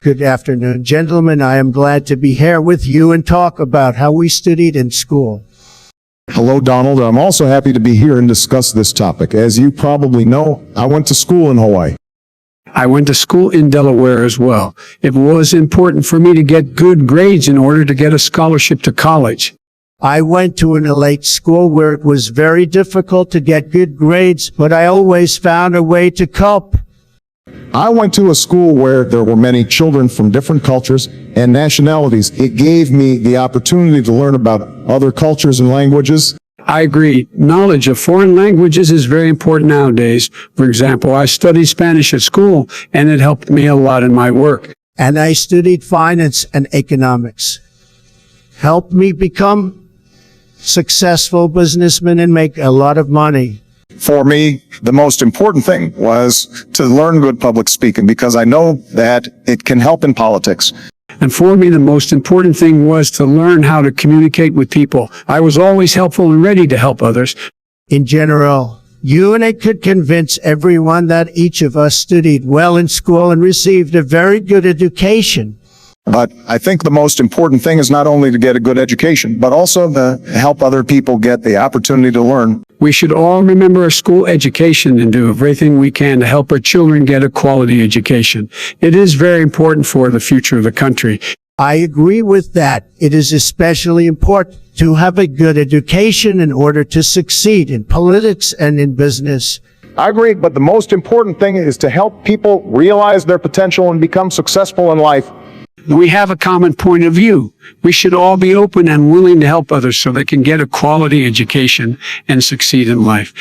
Good afternoon, gentlemen. I am glad to be here with you and talk about how we studied in school. Hello, Donald. I'm also happy to be here and discuss this topic. As you probably know, I went to school in Hawaii. I went to school in Delaware as well. It was important for me to get good grades in order to get a scholarship to college. I went to an elite school where it was very difficult to get good grades, but I always found a way to cope. I went to a school where there were many children from different cultures and nationalities. It gave me the opportunity to learn about other cultures and languages. I agree. Knowledge of foreign languages is very important nowadays. For example, I studied Spanish at school, and it helped me a lot in my work. And I studied finance and economics. Helped me become successful businessman and make a lot of money. For me, the most important thing was to learn good public speaking because I know that it can help in politics. And for me, the most important thing was to learn how to communicate with people. I was always helpful and ready to help others. In general, you and I could convince everyone that each of us studied well in school and received a very good education. But I think the most important thing is not only to get a good education, but also to help other people get the opportunity to learn. We should all remember our school education and do everything we can to help our children get a quality education. It is very important for the future of the country. I agree with that. It is especially important to have a good education in order to succeed in politics and in business. I agree, but the most important thing is to help people realize their potential and become successful in life. We have a common point of view. We should all be open and willing to help others so they can get a quality education and succeed in life.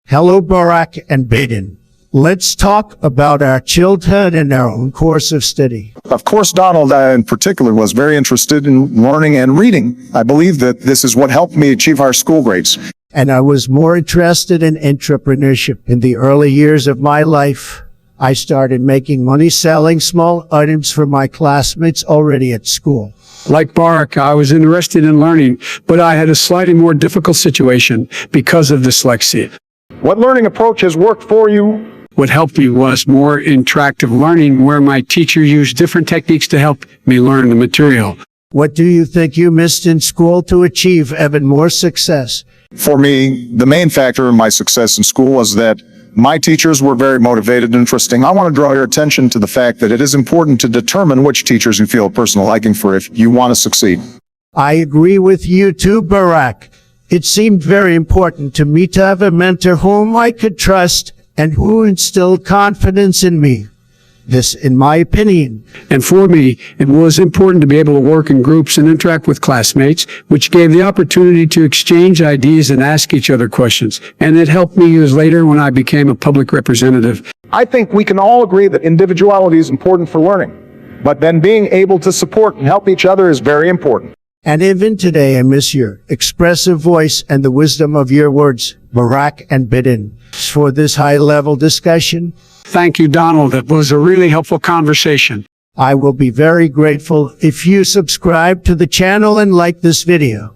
Hello, Barack and Biden. Let's talk about our childhood and our own course of study. Of course, Donald, in particular, was very interested in learning and reading. I believe that this is what helped me achieve our school grades. And I was more interested in entrepreneurship. In the early years of my life, I started making money selling small items for my classmates already at school. Like Barack, I was interested in learning, but I had a slightly more difficult situation because of dyslexia. What learning approach has worked for you? What helped me was more interactive learning, where my teacher used different techniques to help me learn the material. What do you think you missed in school to achieve even more success? For me, the main factor in my success in school was that my teachers were very motivated and interesting. I want to draw your attention to the fact that it is important to determine which teachers you feel a personal liking for if you want to succeed. I agree with you too, Barack. It seemed very important to me to have a mentor whom I could trust and who instilled confidence in me. This, in my opinion. And for me, it was important to be able to work in groups and interact with classmates, which gave the opportunity to exchange ideas and ask each other questions. And it helped me years later when I became a public representative. I think we can all agree that individuality is important for learning, but then being able to support and help each other is very important. And even today, I miss your expressive voice and the wisdom of your words, Barack and Biden, for this high-level discussion. Thank you, Donald. It was a really helpful conversation. I will be very grateful if you subscribe to the channel and like this video.